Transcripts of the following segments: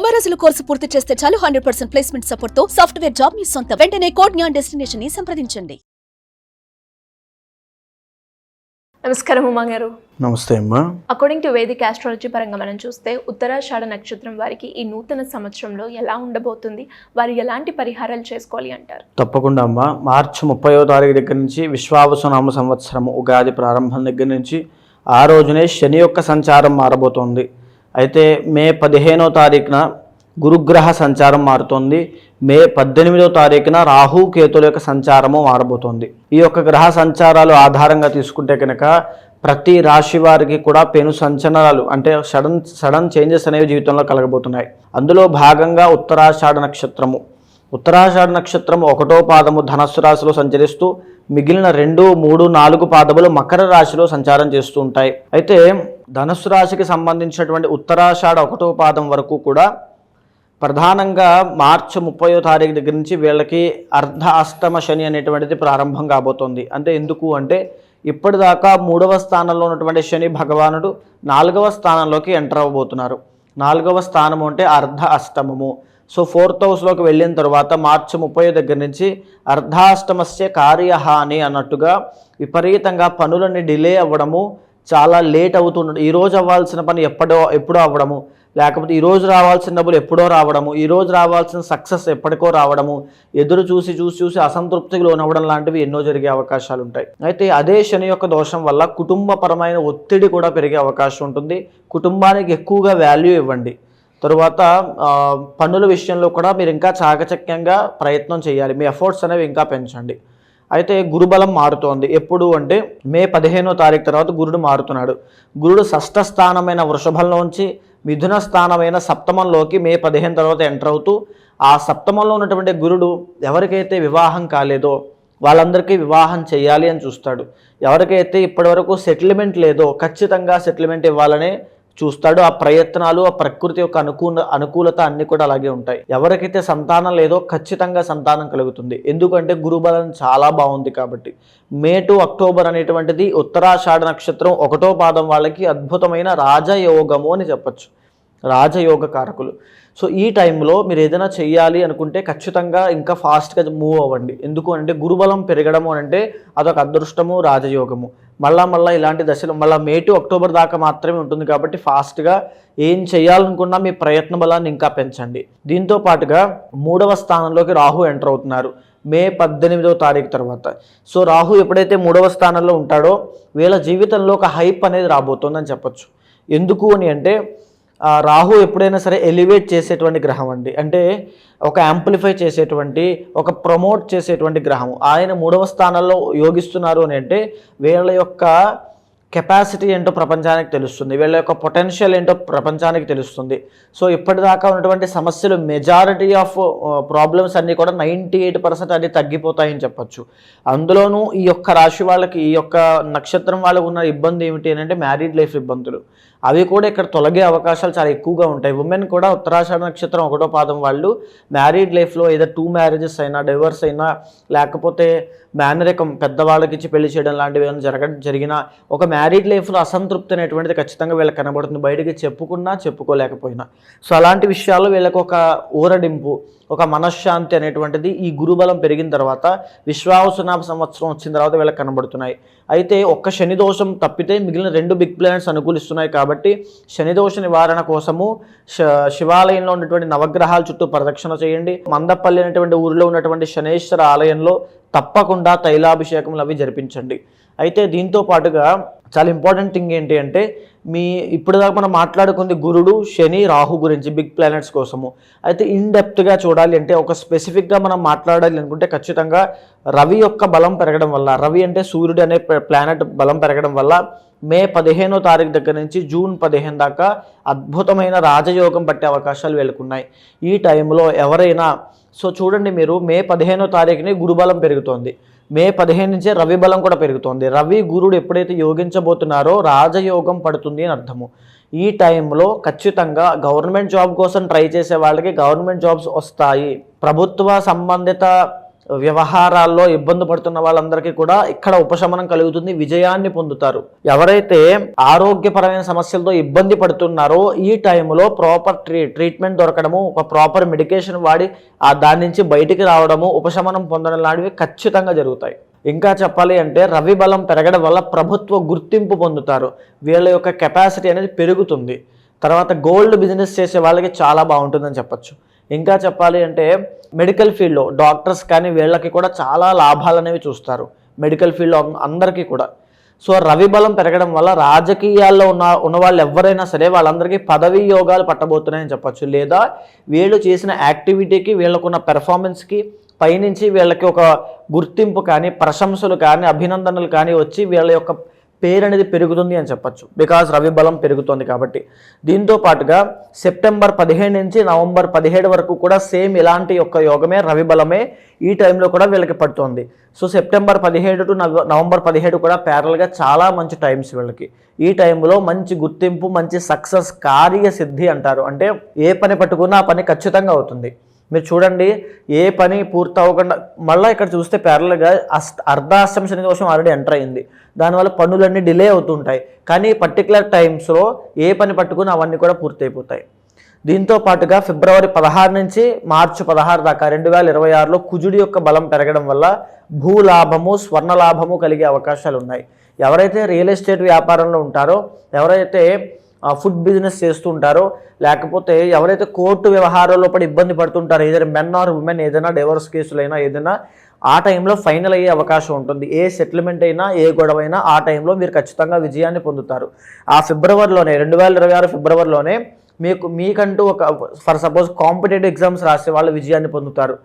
90 రోజుల కోర్సు పూర్తి చేస్తే చాలు 100% ప్లేస్మెంట్ సపోర్ట్ తో సాఫ్ట్వేర్ జాబ్ మీ సొంతం. వెంటనే కోడ్ జ్ఞాన్ డెస్టినేషన్ ని సంప్రదించండి. నమస్కారం ఉమా గారు. నమస్తే అమ్మా. అకార్డింగ్ టు వేదిక్ ఆస్ట్రాలజీ పరంగా మనం చూస్తే ఉత్తరాషాఢ నక్షత్రం వారికి ఈ నూతన సంవత్సరంలో ఎలా ఉండబోతుంది, వారు ఎలాంటి పరిహారాలు చేసుకోవాలి అంటారు? తప్పకుండా అమ్మా. మార్చి 30వ తారీఖు దగ్గర నుంచి విశ్వావసునామ సంవత్సరం ఉగాది ప్రారంభం దగ్గర నుంచి ఆ రోజునే శని యొక్క సంచారం మారబోతోంది. అయితే మే 15వ తారీఖున గురుగ్రహ సంచారం మారుతోంది. మే 18వ తారీఖున రాహు కేతుల యొక్క సంచారము మారబోతోంది. ఈ యొక్క గ్రహ సంచారాలు ఆధారంగా తీసుకుంటే కనుక ప్రతి రాశి వారికి కూడా పెను సంచలనాలు అంటే సడన్ చేంజెస్ అనేవి జీవితంలో కలగబోతున్నాయి. అందులో భాగంగా ఉత్తరాషాఢ నక్షత్రము 1వ పాదము ధనస్సు రాశిలో సంచరిస్తూ మిగిలిన 2, 3, 4 పాదములు మకర రాశిలో సంచారం చేస్తూ ఉంటాయి. అయితే ధనుస్సు రాశికి సంబంధించినటువంటి ఉత్తరాషాఢ 1వ పాదం వరకు కూడా ప్రధానంగా మార్చి 30వ తారీఖు దగ్గర నుంచి వీళ్ళకి అర్ధ అష్టమ శని అనేటువంటిది ప్రారంభం కాబోతోంది. అంటే ఎందుకు అంటే ఇప్పటిదాకా 3వ స్థానంలో ఉన్నటువంటి శని భగవానుడు 4వ స్థానంలోకి ఎంటర్ అవ్వబోతున్నారు. 4వ స్థానము అంటే అర్ధ అష్టమము. సో 4th హౌస్లోకి వెళ్ళిన తర్వాత మార్చి 30 దగ్గర నుంచి అర్ధాష్టమస్య కార్యహాని అన్నట్టుగా విపరీతంగా పనులన్నీ డిలే అవ్వడము, చాలా లేట్ అవుతుండడం, ఈరోజు అవ్వాల్సిన పని ఎప్పుడో అవ్వడము, లేకపోతే ఈరోజు రావాల్సిన డబ్బులు ఎప్పుడో రావడము, ఈరోజు రావాల్సిన సక్సెస్ ఎప్పటికో రావడము, ఎదురు చూసి అసంతృప్తికి లోనవ్వడం లాంటివి ఎన్నో జరిగే అవకాశాలు ఉంటాయి. అయితే అదే శని యొక్క దోషం వల్ల కుటుంబపరమైన ఒత్తిడి కూడా పెరిగే అవకాశం ఉంటుంది. కుటుంబానికి ఎక్కువగా వాల్యూ ఇవ్వండి. తరువాత పన్నుల విషయంలో కూడా మీరు ఇంకా చాకచక్యంగా ప్రయత్నం చేయాలి. మీ ఎఫర్ట్స్ అనేవి ఇంకా పెంచండి. అయితే గురుబలం మారుతోంది. ఎప్పుడు అంటే మే 15వ తారీఖు తర్వాత గురుడు మారుతున్నాడు. గురుడు 6వ స్థానమైన వృషభంలోంచి మిథున స్థానమైన సప్తమంలోకి మే 15 తర్వాత ఎంటర్ అవుతూ ఆ సప్తమంలో ఉన్నటువంటి గురుడు ఎవరికైతే వివాహం కాలేదో వాళ్ళందరికీ వివాహం చేయాలి అని చూస్తాడు. ఎవరికైతే ఇప్పటివరకు సెటిల్మెంట్ లేదో ఖచ్చితంగా సెటిల్మెంట్ ఇవ్వాలనే చూస్తాడు. ఆ ప్రయత్నాలు, ఆ ప్రకృతి యొక్క అనుకూలత అన్నీ కూడా అలాగే ఉంటాయి. ఎవరికైతే సంతానం లేదో ఖచ్చితంగా సంతానం కలుగుతుంది. ఎందుకంటే గురుబలం చాలా బాగుంది కాబట్టి. మే టు అక్టోబర్ అనేటువంటిది ఉత్తరాషాఢ నక్షత్రం 1వ పాదం వాళ్ళకి అద్భుతమైన రాజయోగము అని చెప్పచ్చు. రాజయోగ కారకులు. సో ఈ టైంలో మీరు ఏదైనా చెయ్యాలి అనుకుంటే ఖచ్చితంగా ఇంకా ఫాస్ట్గా మూవ్ అవ్వండి. ఎందుకు అంటే గురుబలం పెరగడము అంటే అదొక అదృష్టము, రాజయోగము. మళ్ళా ఇలాంటి దశలు మే టు అక్టోబర్ దాకా మాత్రమే ఉంటుంది కాబట్టి ఫాస్ట్గా ఏం చేయాలనుకున్నా మీ ప్రయత్న బలాన్ని ఇంకా పెంచండి. దీంతో పాటుగా 3వ స్థానంలోకి రాహు ఎంటర్ అవుతున్నారు మే 18వ తారీఖు తర్వాత. సో రాహు ఎప్పుడైతే 3వ స్థానంలో ఉంటాడో వీళ్ళ జీవితంలో ఒక హైప్ అనేది రాబోతుందని చెప్పచ్చు. ఎందుకు అని అంటే రాహు ఎప్పుడైనా సరే ఎలివేట్ చేసేటువంటి గ్రహం అండి. అంటే ఒక యాంప్లిఫై చేసేటువంటి, ఒక ప్రమోట్ చేసేటువంటి గ్రహము. ఆయన 3వ స్థానంలో యోగిస్తున్నారు అని అంటే వీళ్ళ యొక్క కెపాసిటీ ఏంటో ప్రపంచానికి తెలుస్తుంది, వీళ్ళ యొక్క పొటెన్షియల్ ఏంటో ప్రపంచానికి తెలుస్తుంది. సో ఇప్పటిదాకా ఉన్నటువంటి సమస్యలు మెజారిటీ ఆఫ్ ప్రాబ్లమ్స్ అన్నీ కూడా 98% అన్నీ తగ్గిపోతాయని చెప్పచ్చు. అందులోనూ ఈ యొక్క రాశి వాళ్ళకి, ఈ యొక్క నక్షత్రం వాళ్ళకు ఉన్న ఇబ్బంది ఏమిటి అంటే మ్యారీడ్ లైఫ్ ఇబ్బందులు. అవి కూడా ఇక్కడ తొలగే అవకాశాలు చాలా ఎక్కువగా ఉంటాయి. ఉమెన్ కూడా ఉత్తరాషాఢ నక్షత్రం 1వ పాదం వాళ్ళు మ్యారీడ్ లైఫ్లో ఏదో 2 మ్యారేజెస్ అయినా, డైవర్స్ అయినా, లేకపోతే మేనరికం పెద్దవాళ్ళకి ఇచ్చి పెళ్లి చేయడం లాంటివి ఏమైనా జరిగినా ఒక మ్యారీడ్ లైఫ్లో అసంతృప్తి అనేటువంటిది ఖచ్చితంగా వీళ్ళకి కనబడుతుంది, బయటికి చెప్పుకున్నా చెప్పుకోలేకపోయినా. సో అలాంటి విషయాల్లో వీళ్ళకి ఒక ఊరడింపు, ఒక మనశ్శాంతి అనేటువంటిది ఈ గురుబలం పెరిగిన తర్వాత విశ్వావసునామ సంవత్సరం వచ్చిన తర్వాత వీళ్ళకి కనబడుతున్నాయి. అయితే ఒక్క శని దోషం తప్పితే మిగిలిన 2 బిగ్ ప్లానెట్స్ అనుకూలిస్తున్నాయి కాబట్టి శని దోష నివారణ కోసము శివాలయంలో ఉన్నటువంటి నవగ్రహాల చుట్టూ ప్రదక్షిణ చేయండి. మందపల్లి అనేటువంటి ఊరిలో ఉన్నటువంటి శనేశ్వర ఆలయంలో తప్పకుండా తైలాభిషేకములు అవి జరిపించండి. అయితే దీంతో పాటుగా చాలా ఇంపార్టెంట్ థింగ్ ఏంటి అంటే ఇప్పటిదాకా మనం మాట్లాడుకుంది గురుడు, శని, రాహు గురించి బిగ్ ప్లానెట్స్ కోసము. అయితే ఇన్డెప్త్గా చూడాలి అంటే ఒక స్పెసిఫిక్గా మనం మాట్లాడాలి అనుకుంటే ఖచ్చితంగా రవి యొక్క బలం పెరగడం వల్ల, రవి అంటే సూర్యుడు అనే ప్లానెట్ బలం పెరగడం వల్ల మే 15వ తారీఖు దగ్గర నుంచి జూన్ 15 దాకా అద్భుతమైన రాజయోగం పట్టే అవకాశాలు వెళ్తున్నాయి. ఈ టైంలో ఎవరైనా చూడండి, మీరు మే 15వ తారీఖుని గురుబలం పెరుగుతోంది, మే 15 నుంచే రవి బలం కూడా పెరుగుతోంది. రవి గురుడు ఎప్పుడైతే యోగించబోతున్నారో రాజయోగం పడుతుంది అని అర్థము. ఈ టైంలో ఖచ్చితంగా గవర్నమెంట్ జాబ్ కోసం ట్రై చేసే వాళ్ళకి గవర్నమెంట్ జాబ్స్ వస్తాయి. ప్రభుత్వ సంబంధిత వ్యవహారాల్లో ఇబ్బంది పడుతున్న వాళ్ళందరికీ కూడా ఇక్కడ ఉపశమనం కలుగుతుంది, విజయాన్ని పొందుతారు. ఎవరైతే ఆరోగ్యపరమైన సమస్యలతో ఇబ్బంది పడుతున్నారో ఈ టైంలో ప్రాపర్ ట్రీట్మెంట్ దొరకడము, ఒక ప్రాపర్ మెడికేషన్ వాడి దాని నుంచి బయటికి రావడము, ఉపశమనం పొందడం లాంటివి ఖచ్చితంగా జరుగుతాయి. ఇంకా చెప్పాలి అంటే రవి బలం పెరగడం వల్ల ప్రభుత్వ గుర్తింపు పొందుతారు, వీళ్ళ యొక్క కెపాసిటీ అనేది పెరుగుతుంది. తర్వాత గోల్డ్ బిజినెస్ చేసే వాళ్ళకి చాలా బాగుంటుందని చెప్పచ్చు. ఇంకా చెప్పాలి అంటే మెడికల్ ఫీల్డ్లో డాక్టర్స్ కానీ వీళ్ళకి కూడా చాలా లాభాలు అనేవి చూస్తారు, మెడికల్ ఫీల్డ్లో అందరికీ కూడా. సో రవి బలం పెరగడం వల్ల రాజకీయాల్లో ఉన్న వాళ్ళు ఎవరైనా సరే వాళ్ళందరికీ పదవీ యోగాలు పట్టబోతున్నాయని చెప్పచ్చు. లేదా వీళ్ళు చేసిన యాక్టివిటీకి, వీళ్ళకున్న పెర్ఫార్మెన్స్కి పైనుంచి వీళ్ళకి ఒక గుర్తింపు కానీ, ప్రశంసలు కానీ, అభినందనలు కానీ వచ్చి వీళ్ళ యొక్క పేరు అనేది పెరుగుతుంది అని చెప్పచ్చు, బికాజ్ రవి బలం పెరుగుతుంది కాబట్టి. దీంతో పాటుగా సెప్టెంబర్ 15 నుంచి నవంబర్ 17 వరకు కూడా సేమ్ ఇలాంటి యొక్క యోగమే, రవి బలమే ఈ టైంలో కూడా వీళ్ళకి పడుతుంది. సో సెప్టెంబర్ 17 టు నవంబర్ 17 కూడా ప్యారల్గా చాలా మంచి టైమ్స్ వీళ్ళకి. ఈ టైంలో మంచి గుర్తింపు, మంచి సక్సెస్, కార్యసిద్ధి అంటారు. అంటే ఏ పని పట్టుకున్నా ఆ పని ఖచ్చితంగా అవుతుంది. మీరు చూడండి, ఏ పని పూర్తి అవ్వకుండా మళ్ళీ ఇక్కడ చూస్తే ప్యారల్గా అర్ధాష్టమ శని దోషం ఆల్రెడీ ఎంటర్ అయింది, దానివల్ల పనులన్నీ డిలే అవుతుంటాయి. కానీ పర్టికులర్ టైమ్స్లో ఏ పని పట్టుకుని అవన్నీ కూడా పూర్తి అయిపోతాయి. దీంతో పాటుగా ఫిబ్రవరి 16 నుంచి మార్చి 16 దాకా 2026లో కుజుడి యొక్క బలం పెరగడం వల్ల భూలాభము, స్వర్ణలాభము కలిగే అవకాశాలు ఉన్నాయి. ఎవరైతే రియల్ ఎస్టేట్ వ్యాపారంలో ఉంటారో, ఎవరైతే ఫుడ్ బిజినెస్ చేస్తూ ఉంటారో, లేకపోతే ఎవరైతే కోర్టు వ్యవహారాల్లో పడి ఇబ్బంది పడుతుంటారో, ఏదైనా మెన్ ఆర్ ఉమెన్, ఏదైనా డైవర్స్ కేసులైనా ఏదైనా, ఆ టైంలో ఫైనల్ అయ్యే అవకాశం ఉంటుంది. ఏ సెటిల్మెంట్ అయినా, ఏ గొడవ అయినా ఆ టైంలో మీరు ఖచ్చితంగా విజయాన్ని పొందుతారు. ఆ ఫిబ్రవరిలోనే 2026 ఫిబ్రవరిలోనే మీకంటూ ఒక ఫర్ సపోజ్ కాంపిటేటివ్ ఎగ్జామ్స్ రాసే వాళ్ళు విజయాన్ని పొందుతారు.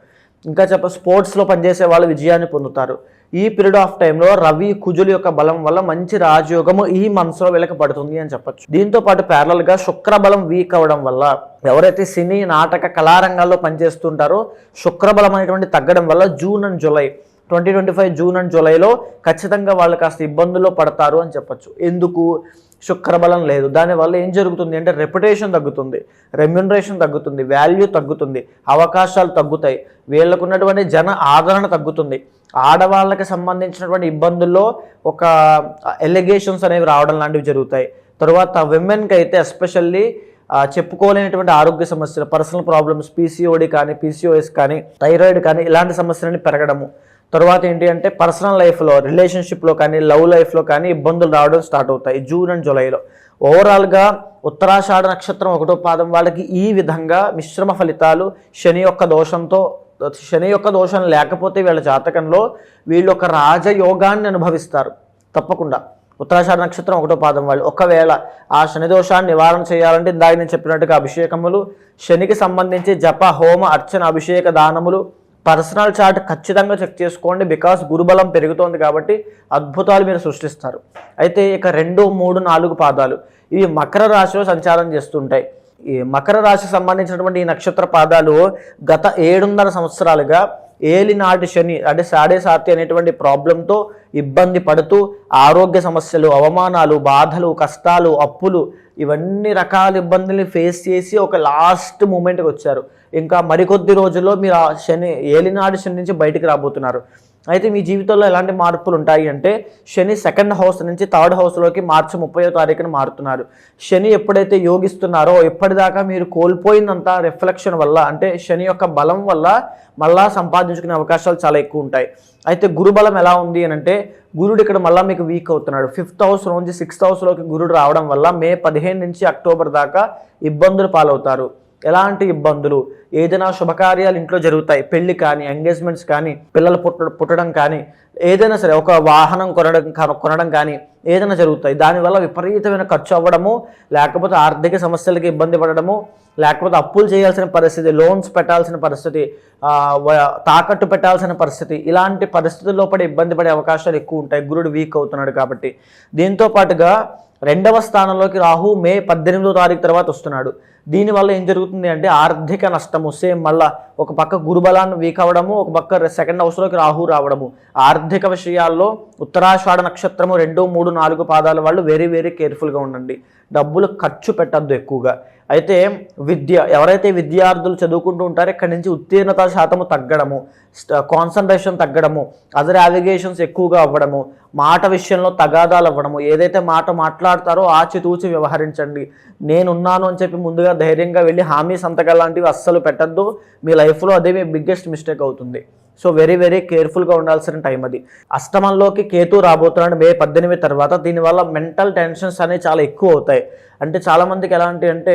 ఇంకా స్పోర్ట్స్లో పనిచేసే వాళ్ళు విజయాన్ని పొందుతారు. ఈ పీరియడ్ ఆఫ్ టైంలో రవి కుజుల యొక్క బలం వల్ల మంచి రాజయోగము ఈ మనసులో వీళ్ళకి పడుతుంది అని చెప్పచ్చు. దీంతో పాటు ప్యారలల్గా శుక్ర బలం వీక్ అవ్వడం వల్ల ఎవరైతే సినీ, నాటక, కళారంగాల్లో పనిచేస్తుంటారో శుక్రబలం అనేటువంటి తగ్గడం వల్ల June and July 2025 June and జూలైలో ఖచ్చితంగా వాళ్ళు కాస్త ఇబ్బందుల్లో పడతారు అని చెప్పచ్చు. ఎందుకు? శుక్రబలం లేదు. దానివల్ల ఏం జరుగుతుంది అంటే రెప్యుటేషన్ తగ్గుతుంది, రెమ్యునరేషన్ తగ్గుతుంది, వాల్యూ తగ్గుతుంది, అవకాశాలు తగ్గుతాయి, వీళ్ళకున్నటువంటి జన ఆదరణ తగ్గుతుంది. ఆడవాళ్ళకి సంబంధించినటువంటి ఇబ్బందుల్లో ఒక ఎలిగేషన్స్ అనేవి రావడం లాంటివి జరుగుతాయి. తర్వాత విమెన్కి అయితే ఎస్పెషల్లీ చెప్పుకోలేనటువంటి ఆరోగ్య సమస్యలు, పర్సనల్ ప్రాబ్లమ్స్, పీసీఓడి కానీ, పీసీఓఎస్ కానీ, థైరాయిడ్ కానీ ఇలాంటి సమస్యలని పెరగడము. తర్వాత ఏంటి అంటే పర్సనల్ లైఫ్లో, రిలేషన్షిప్లో కానీ, లవ్ లైఫ్లో కానీ ఇబ్బందులు రావడం స్టార్ట్ అవుతాయి జూన్ అండ్ జూలైలో. ఓవరాల్గా ఉత్తరాషాఢ నక్షత్రం 1వ పాదం వాళ్ళకి ఈ విధంగా మిశ్రమ ఫలితాలు. శని యొక్క దోషం లేకపోతే వీళ్ళ జాతకంలో వీళ్ళు ఒక రాజయోగాన్ని అనుభవిస్తారు తప్పకుండా. ఉత్తరాషాఢ నక్షత్రం 1వ పాదం వాళ్ళు ఒకవేళ ఆ శని దోషాన్ని నివారణ చేయాలంటే ఇందాక నేను చెప్పినట్టుగా అభిషేకములు, శనికి సంబంధించి జప, హోమ, అర్చన, అభిషేక, దానములు, పర్సనల్ చార్ట్ ఖచ్చితంగా చెక్ చేసుకోండి. బికాస్ గురుబలం పెరుగుతోంది కాబట్టి అద్భుతాలు మీరు సృష్టిస్తారు. అయితే ఇక 2, 3, 4 పాదాలు ఇవి మకర రాశిలో సంచారం చేస్తుంటాయి. ఈ మకర రాశికి సంబంధించినటువంటి ఈ నక్షత్ర పాదాలు గత 7.5 సంవత్సరాలుగా ఏలినాటి శని అంటే సాడేసాతి అనేటువంటి ప్రాబ్లంతో ఇబ్బంది పడుతూ ఆరోగ్య సమస్యలు, అవమానాలు, బాధలు, కష్టాలు, అప్పులు ఇవన్నీ రకాల ఇబ్బందుల్ని ఫేస్ చేసి ఒక లాస్ట్ మూమెంట్కి వచ్చారు. ఇంకా మరికొద్ది రోజుల్లో మీరు ఆ ఏలినాటి శని నుంచి బయటికి రాబోతున్నారు. అయితే మీ జీవితంలో ఎలాంటి మార్పులు ఉంటాయి అంటే శని 2nd హౌస్ నుంచి 3rd హౌస్లోకి మార్చి 30వ తారీఖున మారుతున్నారు. శని ఎప్పుడైతే యోగిస్తున్నారో ఇప్పటిదాకా మీరు కోల్పోయినంత రిఫ్లెక్షన్ వల్ల అంటే శని యొక్క బలం వల్ల మళ్ళా సంపాదించుకునే అవకాశాలు చాలా ఎక్కువ ఉంటాయి. అయితే గురు బలం ఎలా ఉంది అని అంటే గురుడు ఇక్కడ మళ్ళీ మీకు వీక్ అవుతున్నాడు. 5th హౌస్ నుంచి 6th హౌస్లోకి గురుడు రావడం వల్ల మే 15 నుంచి అక్టోబర్ దాకా ఇబ్బందులు పాలవుతారు. ఎలాంటి ఇబ్బందులు? ఏదైనా శుభకార్యాలు ఇంట్లో జరుగుతాయి, పెళ్లి కానీ, ఎంగేజ్మెంట్స్ కానీ, పిల్లలు పుట్టడం కానీ, ఏదైనా సరే ఒక వాహనం కొనడం కానీ ఏదైనా జరుగుతాయి. దానివల్ల విపరీతమైన ఖర్చు అవ్వడము, లేకపోతే ఆర్థిక సమస్యలకి ఇబ్బంది పడడము, లేకపోతే అప్పులు చేయాల్సిన పరిస్థితి, లోన్స్ పెట్టాల్సిన పరిస్థితి, తాకట్టు పెట్టాల్సిన పరిస్థితి, ఇలాంటి పరిస్థితుల్లో పడి ఇబ్బంది పడే అవకాశాలు ఎక్కువ ఉంటాయి గురుడు వీక్ అవుతున్నాడు కాబట్టి. దీంతో పాటుగా 2వ స్థానంలోకి రాహు మే 18వ తారీఖు తర్వాత వస్తున్నాడు. దీనివల్ల ఏం జరుగుతుంది అంటే ఆర్థిక నష్టము. సేమ్ మళ్ళా ఒక పక్క గురుబలాన్ని వీక్ అవ్వడము, ఒక పక్క 2nd హౌస్లోకి రాహు రావడము. ఆర్థిక విషయాల్లో ఉత్తరాషాఢ నక్షత్రము 2, 3, 4 పాదాల వాళ్ళు వెరీ వెరీ కేర్ఫుల్గా ఉండండి. డబ్బులు ఖర్చు పెట్టద్దు ఎక్కువగా. అయితే ఎవరైతే విద్యార్థులు చదువుకుంటూ ఉంటారో ఇక్కడి నుంచి ఉత్తీర్ణత శాతము తగ్గడము, కాన్సన్ట్రేషన్ తగ్గడము, అదర్ యావిగేషన్స్ ఎక్కువగా అవ్వడము, మాట విషయంలో తగాదాలు అవ్వడము, ఏదైతే మాట మాట్లాడతారో ఆచితూచి వ్యవహరించండి. నేనున్నాను అని చెప్పి ముందుగా ధైర్యంగా వెళ్ళి హామీ సంతకాలు లాంటివి అస్సలు పెట్టద్దు. మీ లైఫ్లో అదే మీ బిగ్గెస్ట్ మిస్టేక్ అవుతుంది. సో వెరీ వెరీ కేర్ఫుల్గా ఉండాల్సిన టైం అది. అష్టమంలోకి కేతు రాబోతున్నాడు మే 18 తర్వాత. దీనివల్ల మెంటల్ టెన్షన్స్ అనేవి చాలా ఎక్కువ అవుతాయి. అంటే చాలామందికి ఎలాంటి అంటే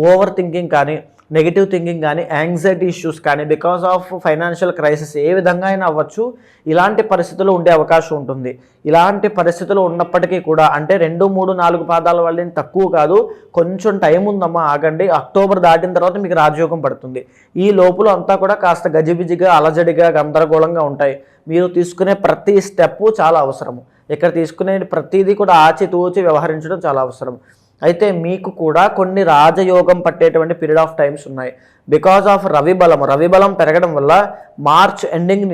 ఓవర్ థింకింగ్ కానీ, నెగిటివ్ థింకింగ్ కానీ, యాంగ్జైటీ ఇష్యూస్ కానీ, బికాస్ ఆఫ్ ఫైనాన్షియల్ క్రైసిస్ ఏ విధంగా అయినా అవ్వచ్చు, ఇలాంటి పరిస్థితులు ఉండే అవకాశం ఉంటుంది. ఇలాంటి పరిస్థితులు ఉన్నప్పటికీ కూడా అంటే 2, 3, 4 పాదాల వాళ్ళని తక్కువ కాదు, కొంచెం టైం ఉందమ్మా ఆగండి. అక్టోబర్ దాటిన తర్వాత మీకు రాజయోగం పడుతుంది. ఈ లోపల అంతా కూడా కాస్త గజిబిజిగా, అలజడిగా, గందరగోళంగా ఉంటాయి. మీరు తీసుకునే ప్రతి స్టెప్పు చాలా అవసరము. ఇక్కడ తీసుకునే ప్రతిదీ కూడా ఆచితూచి వ్యవహరించడం చాలా అవసరం. అయితే మీకు కూడా కొన్ని రాజయోగం పట్టేటువంటి పీరియడ్ ఆఫ్ టైమ్స్ ఉన్నాయి. బికాజ్ ఆఫ్ రవి బలం పెరగడం వల్ల మార్చ్ ఎండింగ్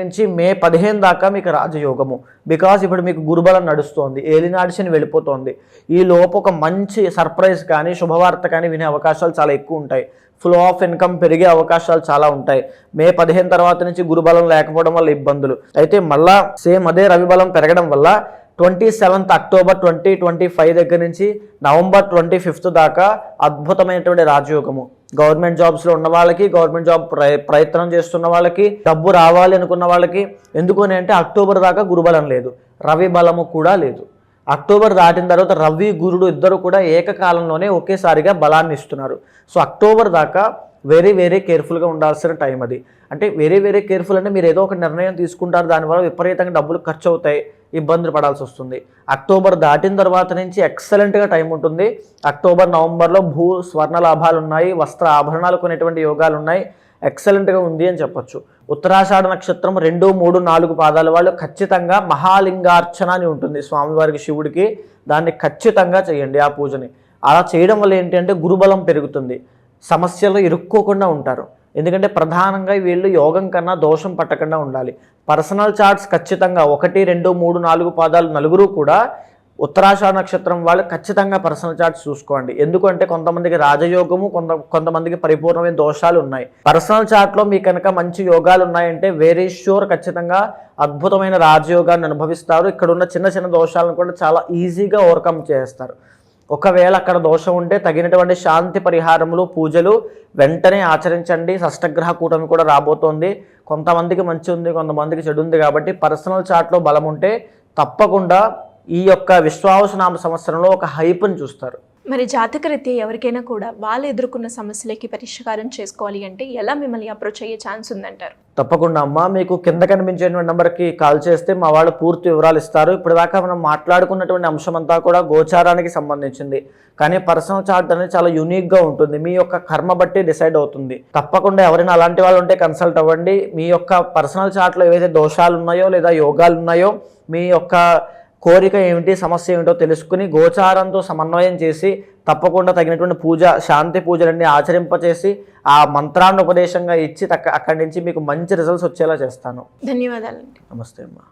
నుంచి మే 15 దాకా మీకు రాజయోగము. బికాజ్ ఇప్పుడు మీకు గురుబలం నడుస్తోంది, ఏలినాడి శని వెళ్ళిపోతోంది. ఈ లోపు ఒక మంచి సర్ప్రైజ్ కానీ, శుభవార్త కానీ వినే అవకాశాలు చాలా ఎక్కువ ఉంటాయి. ఫ్లో ఆఫ్ ఇన్కమ్ పెరిగే అవకాశాలు చాలా ఉంటాయి. మే 15 తర్వాత నుంచి గురుబలం లేకపోవడం వల్ల ఇబ్బందులు. అయితే మళ్ళా సేమ్ అదే రవి బలం పెరగడం వల్ల 27th అక్టోబర్ 2025 దగ్గర నుంచి నవంబర్ 25th దాకా అద్భుతమైనటువంటి రాజయోగము. గవర్నమెంట్ జాబ్స్లో ఉన్న వాళ్ళకి, గవర్నమెంట్ జాబ్ ప్రయత్నం చేస్తున్న వాళ్ళకి, డబ్బు రావాలి అనుకున్న వాళ్ళకి. ఎందుకని అంటే అక్టోబర్ దాకా గురుబలం లేదు, రవి బలము కూడా లేదు. అక్టోబర్ దాటిన తర్వాత రవి, గురుడు ఇద్దరు కూడా ఏకకాలంలోనే ఒకేసారిగా బలాన్ని ఇస్తున్నారు. సో అక్టోబర్ దాకా వెరీ వెరీ కేర్ఫుల్గా ఉండాల్సిన టైం అది. అంటే వెరీ వెరీ కేర్ఫుల్ అంటే మీరు ఏదో ఒక నిర్ణయం తీసుకుంటారు, దానివల్ల విపరీతంగా డబ్బులు ఖర్చు అవుతాయి, ఇబ్బందులు పడాల్సి వస్తుంది. అక్టోబర్ దాటిన తర్వాత నుంచి ఎక్సలెంట్గా టైం ఉంటుంది. అక్టోబర్, నవంబర్లో స్వర్ణ లాభాలు ఉన్నాయి, వస్త్ర ఆభరణాలు కొనేటువంటి యోగాలు ఉన్నాయి. ఎక్సలెంట్గా ఉంది అని చెప్పొచ్చు. ఉత్తరాషాఢ నక్షత్రం 2, 3, 4 పాదాల వాళ్ళు ఖచ్చితంగా మహాలింగార్చన అని ఉంటుంది స్వామివారికి, శివుడికి. దాన్ని ఖచ్చితంగా చేయండి ఆ పూజని. అలా చేయడం వల్ల ఏంటి అంటే గురుబలం పెరుగుతుంది, సమస్యలు ఇరుక్కోకుండా ఉంటారు. ఎందుకంటే ప్రధానంగా వీళ్ళు యోగం కన్నా దోషం పట్టకుండా ఉండాలి. పర్సనల్ చార్ట్స్ ఖచ్చితంగా 1, 2, 3, 4 పాదాలు నలుగురు కూడా ఉత్తరాషాఢ నక్షత్రం వాళ్ళు ఖచ్చితంగా పర్సనల్ చార్ట్స్ చూసుకోండి. ఎందుకంటే కొంతమందికి రాజయోగము, కొంతమందికి పరిపూర్ణమైన దోషాలు ఉన్నాయి. పర్సనల్ చార్ట్లో మీకు కనుక మంచి యోగాలు ఉన్నాయంటే వెరీ ష్యూర్ ఖచ్చితంగా అద్భుతమైన రాజయోగాన్ని అనుభవిస్తారు. ఇక్కడ ఉన్న చిన్న చిన్న దోషాలను కూడా చాలా ఈజీగా ఓవర్కమ్ చేస్తారు. ఒకవేళ అక్కడ దోషం ఉంటే తగినటువంటి శాంతి పరిహారములు, పూజలు వెంటనే ఆచరించండి. షష్టగ్రహ కూటమి కూడా రాబోతోంది. కొంతమందికి మంచి ఉంది, కొంతమందికి చెడు ఉంది. కాబట్టి పర్సనల్ చార్ట్లో బలం ఉంటే తప్పకుండా ఈ యొక్క విశ్వావసునామ సంవత్సరంలో ఒక హైప్ని చూస్తారు. మరి జాతకరీత్యా ఎవరికైనా కూడా వాళ్ళు ఎదుర్కొన్న సమస్యలకి పరిష్కారం చేసుకోవాలి అంటే ఎలా మిమ్మల్ని అప్రోచ్ అయ్యే ఛాన్స్ ఉందంటారు? తప్పకుండా అమ్మ, మీకు కింద కనిపించేటువంటి నెంబర్కి కాల్ చేస్తే మా వాళ్ళు పూర్తి వివరాలు ఇస్తారు. ఇప్పటిదాకా మనం మాట్లాడుకున్నటువంటి అంశం అంతా కూడా గోచారానికి సంబంధించింది. కానీ పర్సనల్ చార్ట్ అనేది చాలా యూనిక్గా ఉంటుంది, మీ యొక్క కర్మ బట్టి డిసైడ్ అవుతుంది. తప్పకుండా ఎవరైనా అలాంటి వాళ్ళు ఉంటే కన్సల్ట్ అవ్వండి. మీ యొక్క పర్సనల్ చార్ట్లో ఏవైతే దోషాలు ఉన్నాయో లేదా యోగాలు ఉన్నాయో, మీ యొక్క కోరిక ఏమిటి, సమస్య ఏమిటో తెలుసుకుని గోచారంతో సమన్వయం చేసి తప్పకుండా తగినటువంటి శాంతి పూజలన్నీ ఆచరింపచేసి ఆ మంత్రాన్ని ఉపదేశంగా ఇచ్చి అక్కడి నుంచి మీకు మంచి రిజల్ట్స్ వచ్చేలా చేస్తాను. ధన్యవాదాలు. నమస్తే అమ్మా.